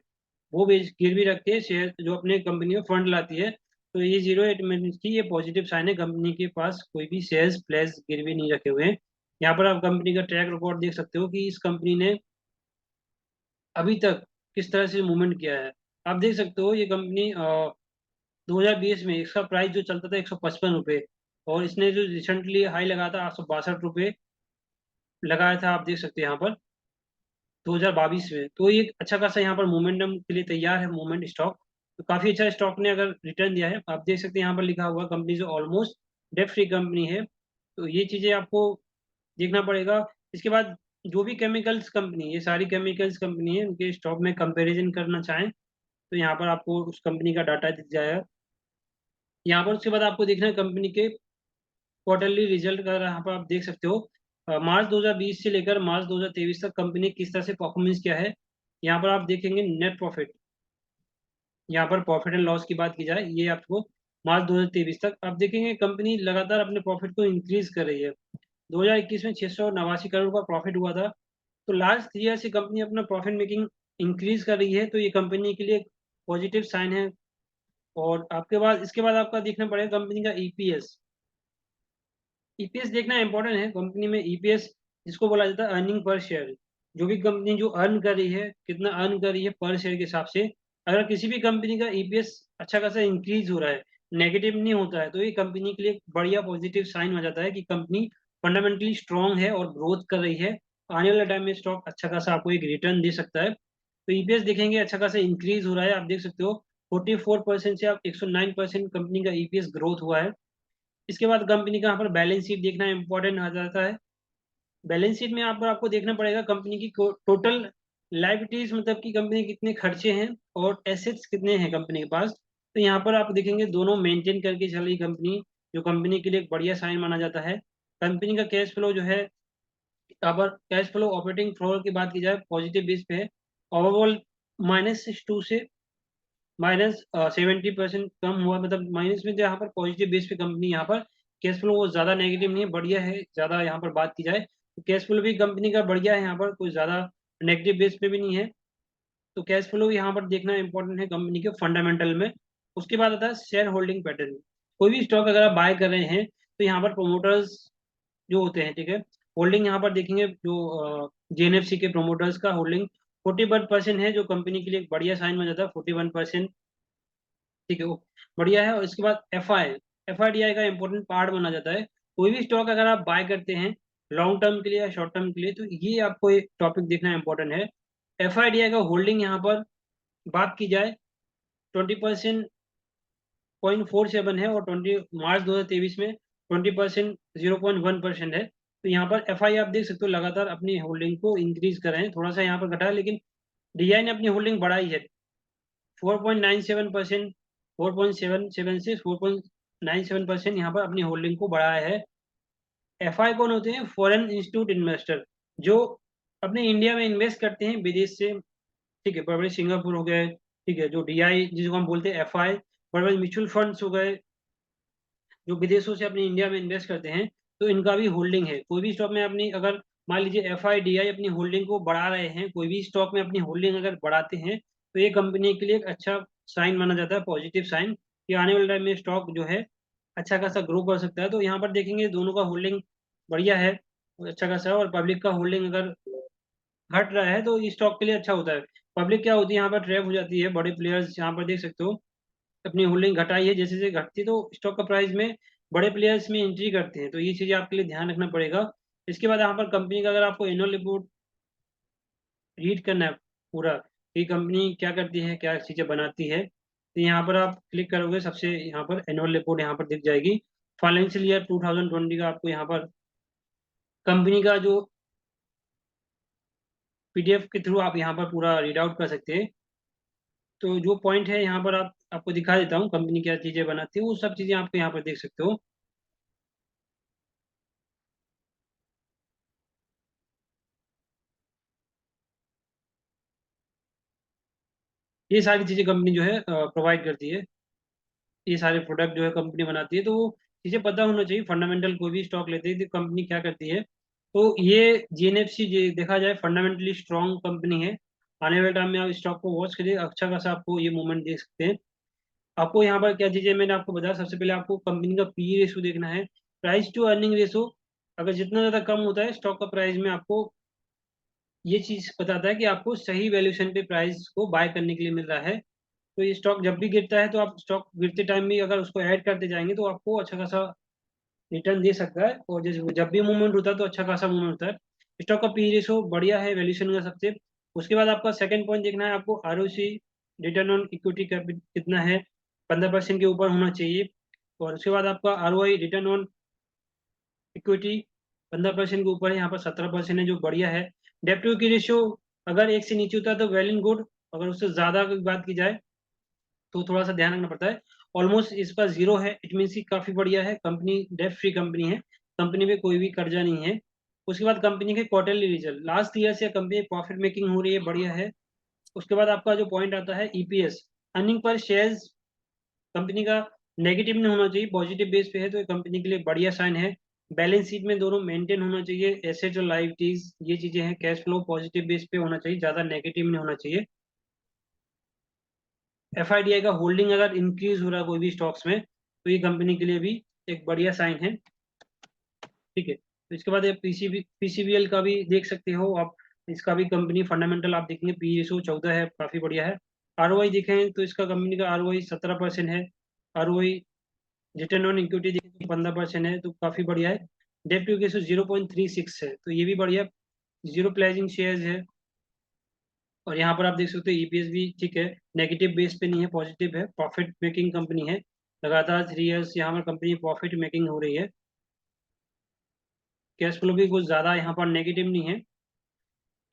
वो बेच गिरवी रख के शेयर जो अपने कंपनी में फंड लाती है। तो ये 0 इट मीन्स की ये पॉजिटिव साइन है, कंपनी के पास कोई भी शेयर्स प्लेस गिरवी नहीं रखे हुए हैं। यहाँ पर आप कंपनी का ट्रैक रिकॉर्ड देख सकते हो कि इस कंपनी ने अभी तक किस तरह से मूवमेंट किया है। आप देख सकते हो ये कंपनी 2020 में इसका प्राइस जो चलता था 155 रुपये, और इसने जो रिसेंटली हाई लगाया था 862 रुपये लगाया था, आप देख सकते हैं यहाँ पर 2022 में। तो ये अच्छा खासा यहाँ पर मोमेंटम के लिए तैयार है, मोमेंट स्टॉक। तो काफी अच्छा स्टॉक ने अगर रिटर्न दिया है, आप देख सकते हैं यहाँ पर लिखा हुआ कंपनी जो ऑलमोस्ट डेट फ्री कंपनी है। तो ये चीजें आपको देखना पड़ेगा। इसके बाद जो भी केमिकल्स कंपनी, ये सारी केमिकल्स कंपनी है, उनके स्टॉक में कंपेरिजन करना चाहें तो यहाँ पर आपको उस कंपनी का डाटा दिख जाएगा। यहाँ पर उसके बाद आपको देखना है कंपनी के क्वार्टरली रिजल्ट का। यहाँ पर आप देख सकते हो मार्च 2020 से लेकर मार्च 2023 तक कंपनी किस तरह से परफॉर्मेंस किया है। यहाँ पर आप देखेंगे नेट प्रॉफिट, यहाँ पर प्रॉफिट एंड लॉस की बात की जाए, ये आपको मार्च 2023 तक आप देखेंगे कंपनी लगातार अपने प्रॉफिट को इंक्रीज कर रही है। 2021 में 689 करोड़ का प्रॉफिट हुआ था। तो लास्ट 3 ईयर से कंपनी अपना प्रॉफिट मेकिंग इंक्रीज कर रही है, तो ये कंपनी के लिए पॉजिटिव साइन है। और आपके बाद इसके बाद आपका देखना पड़ेगा कंपनी का ईपीएस। ईपीएस देखना इंपॉर्टेंट है कंपनी में। ईपीएस जिसको बोला जाता है अर्निंग पर शेयर, जो भी कंपनी जो अर्न कर रही है, कितना अर्न कर रही है पर शेयर के हिसाब से। अगर किसी भी कंपनी का ईपीएस अच्छा खासा इंक्रीज हो रहा है, नेगेटिव नहीं होता है, तो ये कंपनी के लिए एक बढ़िया पॉजिटिव साइन हो जाता है कि कंपनी फंडामेंटली स्ट्रांग है और ग्रोथ कर रही है। आने वाले टाइम में स्टॉक अच्छा खासा आपको एक रिटर्न दे सकता है। तो ईपीएस देखेंगे अच्छा खासा इंक्रीज हो रहा है, आप देख सकते हो 44% से आप 109% कंपनी का ईपीएस ग्रोथ हुआ है। इसके बाद कंपनी का यहाँ पर बैलेंस शीट देखना इंपॉर्टेंट आ जाता है। बैलेंस शीट में यहाँ पर आपको देखना पड़ेगा कंपनी की टोटल लाइबिलिटीज, मतलब कि कंपनी के कितने खर्चे हैं और एसेट्स कितने हैं कंपनी के पास। तो यहाँ पर आप देखेंगे दोनों मेंटेन करके चल रही कंपनी, जो कंपनी के लिए एक बढ़िया साइन माना जाता है। कंपनी का कैश फ्लो जो है, यहाँ पर कैश फ्लो ऑपरेटिंग फ्लो की बात की जाए पॉजिटिव बेस पे है। ओवरऑल -2 से -70% कम हुआ, मतलब माइनस में, तो यहाँ पर पॉजिटिव बेस पे कंपनी यहाँ पर कैश फ्लो वो ज्यादा नेगेटिव नहीं है, बढ़िया है। ज्यादा यहाँ पर बात की जाए तो कैश फ्लो भी कंपनी का बढ़िया है, यहाँ पर कोई ज्यादा नेगेटिव बेस पे भी नहीं है। तो कैश फ्लो यहाँ पर देखना इंपॉर्टेंट है कंपनी के फंडामेंटल में। उसके बाद आता है शेयर होल्डिंग पैटर्न। कोई भी स्टॉक अगर आप बाय कर रहे हैं तो यहाँ पर प्रोमोटर्स जो होते हैं, ठीक है, होल्डिंग यहाँ पर देखेंगे जो जेएनएफसी के प्रोमोटर्स का होल्डिंग 41% है, जो कंपनी के लिए एक बढ़िया साइन माना जाता है 41%। ठीक है, वो बढ़िया है। और इसके बाद एफआईडीआई का इंपॉर्टेंट पार्ट माना जाता है। कोई भी स्टॉक अगर आप बाय करते हैं लॉन्ग टर्म के लिए या शॉर्ट टर्म के लिए, तो ये आपको एक टॉपिक देखना इंपॉर्टेंट है। एफआईडीआई का होल्डिंग यहाँ पर बात की जाए 20.47 है, और 20 मार्च 2023 में 20% 0.1% है। तो यहाँ पर एफआई आप देख सकते हो लगातार अपनी होल्डिंग को इंक्रीज कर रहे हैं, थोड़ा सा यहाँ पर घटा है, लेकिन डीआई ने अपनी होल्डिंग बढ़ाई है 4.97%, 4.77 से 4.97% यहाँ पर अपनी होल्डिंग को बढ़ाया है। एफआई कौन होते हैं? फॉरेन इंस्टीट्यूट इन्वेस्टर, जो अपने इंडिया में इन्वेस्ट करते हैं विदेश से। ठीक है, बड़े बड़े सिंगापुर हो गए, ठीक है, जो डीआई जिसको हम बोलते हैं एफआई, बड़े बड़े म्यूचुअल फंड्स हो गए जो विदेशों से अपने इंडिया में इन्वेस्ट करते हैं, तो इनका भी होल्डिंग है। कोई भी स्टॉक में अपनी अगर मान लीजिए एफआईडीआई अपनी होल्डिंग को बढ़ा रहे हैं, कोई भी स्टॉक में अपनी होल्डिंग अगर बढ़ाते हैं, तो ये कंपनी के लिए एक अच्छा साइन माना जाता है, पॉजिटिव साइन, कि आने वाले टाइम में स्टॉक जो है अच्छा खासा ग्रो कर सकता है। तो यहाँ पर देखेंगे दोनों का होल्डिंग बढ़िया है, अच्छा खासा है। और पब्लिक का होल्डिंग अगर घट रहा है तो स्टॉक के लिए अच्छा होता है। पब्लिक क्या होती है यहाँ पर ट्रैप हो जाती है, बड़े प्लेयर्स यहाँ पर देख सकते हो अपनी होल्डिंग घटाई है, जैसे जैसे घटती है तो स्टॉक का प्राइस में बड़े प्लेयर्स में एंट्री करते हैं। तो ये चीज़ें आपके लिए ध्यान रखना पड़ेगा। इसके बाद यहाँ पर कंपनी का अगर आपको एनुअल रिपोर्ट रीड करना है पूरा, कि कंपनी क्या करती है, क्या चीज़ें बनाती है, तो यहाँ पर आप क्लिक करोगे, सबसे यहाँ पर एनुअल रिपोर्ट यहाँ पर दिख जाएगी। फाइनेंशियल ईयर 2020 का आपको यहाँ पर कंपनी का जो पीडीएफ के थ्रू आप यहाँ पर पूरा रीड आउट कर सकते हैं। तो जो पॉइंट है यहाँ पर आपको दिखा देता हूँ, कंपनी क्या चीज़ें बनाती है, वो सब चीज़ें आपको यहाँ पर देख सकते हो। ये सारी चीज़ें कंपनी जो है प्रोवाइड करती है। ये सारे प्रोडक्ट जो है कंपनी बनाती है, तो वो चीज़ें पता होना चाहिए। फंडामेंटल कोई भी स्टॉक लेते हैं तो कंपनी क्या करती है। तो ये जीएनएफसी देखा जाए फंडामेंटली स्ट्रॉन्ग कंपनी है। आने वाले टाइम में आप स्टॉक को वॉच करिए, अच्छा खासा आपको ये मूवमेंट देख सकते हैं। आपको यहाँ पर क्या चीज़ें मैंने आपको बताया, सबसे पहले आपको कंपनी का पी रेशो देखना है, प्राइस टू अर्निंग रेशो। अगर जितना ज़्यादा कम होता है स्टॉक का प्राइस में, आपको ये चीज़ बताता है कि आपको सही वैल्यूएशन पे प्राइस को बाय करने के लिए मिल रहा है। तो ये स्टॉक जब भी गिरता है, तो आप स्टॉक गिरते टाइम भी अगर उसको ऐड करते जाएंगे तो आपको अच्छा खासा रिटर्न दे सकता है। और जैसे जब भी मूवमेंट होता है तो अच्छा खासा मूवमेंट होता है। स्टॉक का पी रेशो बढ़िया है वैल्यूएशन का सबसे। उसके बाद आपका सेकंड पॉइंट देखना है, आपको आरओसी रिटर्न ऑन इक्विटी कितना है, 15% के ऊपर होना चाहिए। और उसके बाद आपका आरओआई रिटर्न ऑन इक्विटी 15% के ऊपर है, यहाँ पर 17% है, जो बढ़िया है। डेप्ट टू इक्विटी रेशियो अगर एक से नीचे होता है तो वेल एंड गुड, अगर उससे ज़्यादा की बात की जाए तो थोड़ा सा ध्यान रखना पड़ता है। ऑलमोस्ट इस पर जीरो है, इट मीन्स की काफी बढ़िया है कंपनी, डेट फ्री कंपनी है, कंपनी में कोई भी कर्जा नहीं है। उसके बाद कंपनी के क्वार्टरली रिजल्ट लास्ट ईयर से कंपनी प्रॉफिट मेकिंग हो रही है, बढ़िया है। उसके बाद आपका जो पॉइंट आता है EPS, earning per shares, company का नेगेटिव नहीं होना चाहिए, पॉजिटिव बेस पे है, तो ये कंपनी के लिए बढ़िया साइन है। बैलेंस शीट में दोनों मेंटेन होना चाहिए, एसेट और लायबिलिटीज ये चीजें हैं, कैश फ्लो पॉजिटिव बेस पे होना चाहिए, ज्यादा नेगेटिव नहीं होना चाहिए। एफआईडीआई का होल्डिंग अगर इंक्रीज हो रहा है कोई भी स्टॉक्स में, तो ये कंपनी के लिए भी एक बढ़िया साइन है। ठीक है, तो इसके बाद पीसीबीएल का भी देख सकते हो आप, इसका भी कंपनी फंडामेंटल आप देखेंगे, पी रेशो 14 है, काफी बढ़िया है। आरओआई देखें तो इसका कंपनी का आरओआई 17% है। आरओआई रिटर्न ऑन इक्विटी देखें तो 15% है, तो काफी बढ़िया है। डेट टू इक्विटी 0.36 है, तो ये भी बढ़िया। जीरो प्लेजिंग शेयर्स है। और यहाँ पर आप देख सकते हो ईपीएस भी ठीक है, नेगेटिव बेस पे नहीं है, पॉजिटिव है, प्रॉफिट मेकिंग कंपनी है। लगातार 3 इयर्स यहाँ पर कंपनी प्रॉफिट मेकिंग हो रही है। कैश फ्लो भी कुछ ज़्यादा यहाँ पर नेगेटिव नहीं है।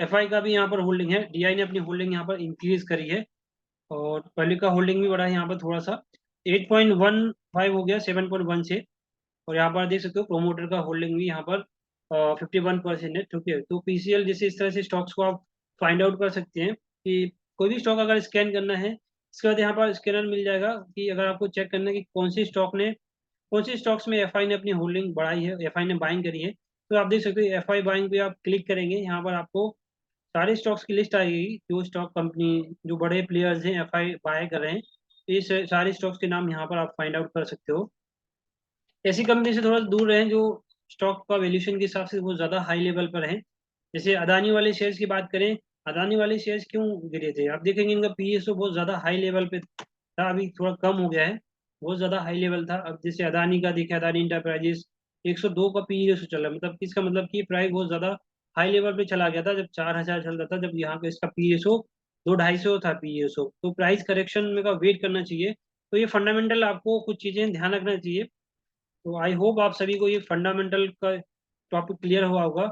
एफआई का भी यहाँ पर होल्डिंग है, डीआई ने अपनी होल्डिंग यहाँ पर इंक्रीज करी है। और पब्लिक का होल्डिंग भी बढ़ा है यहाँ पर थोड़ा सा, 8.15 हो गया 7.1 से। और यहाँ पर देख सकते हो प्रोमोटर का होल्डिंग भी यहाँ पर 51% है। ठीक है, तो पीसीएल जैसे इस तरह से स्टॉक्स को आप फाइंड आउट कर सकते हैं कि कोई भी स्टॉक अगर स्कैन करना है, इसके बाद यहाँ पर स्कैनर मिल जाएगा कि अगर आपको चेक करना है कि कौन से स्टॉक्स में एफआई ने अपनी होल्डिंग बढ़ाई है, एफआई ने बाइंग करी है, तो आप देख सकते हो एफआई बाइंग पे आप क्लिक करेंगे, यहाँ पर आपको सारे स्टॉक्स की लिस्ट आएगी, जो स्टॉक कंपनी जो बड़े प्लेयर्स हैं एफआई बाय कर रहे हैं, तो ये सारे स्टॉक्स के नाम यहाँ पर आप फाइंड आउट कर सकते हो। ऐसी कंपनी से थोड़ा दूर रहें जो स्टॉक का वैल्यूएशन के हिसाब से वो ज़्यादा हाई लेवल पर है। जैसे अदानी वाले शेयर्स की बात करें, अदानी वाले शेयर्स क्यों गिरे थे, आप देखेंगे इनका पीएसओ बहुत ज़्यादा हाई लेवल पे था, अभी थोड़ा कम हो गया है। बहुत ज़्यादा हाई लेवल था। अब जैसे अदानी का देखें, अदानी इंटरप्राइजेस 102 का पीएसओ चल रहा है, मतलब इसका मतलब कि प्राइस बहुत ज़्यादा हाई लेवल पे चला गया था जब 4000 चल रहा था, जब यहाँ पे इसका पीएसओ 2-250 था पीएसओ। तो प्राइस करेक्शन में का वेट करना चाहिए। तो ये फंडामेंटल आपको कुछ चीज़ें ध्यान रखना चाहिए। तो आई होप आप सभी को ये फंडामेंटल का टॉपिक क्लियर हुआ होगा।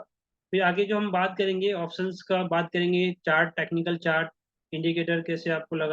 फिर आगे जो हम बात करेंगे ऑप्शंस का बात करेंगे, चार्ट, टेक्निकल चार्ट, इंडिकेटर कैसे आपको लगा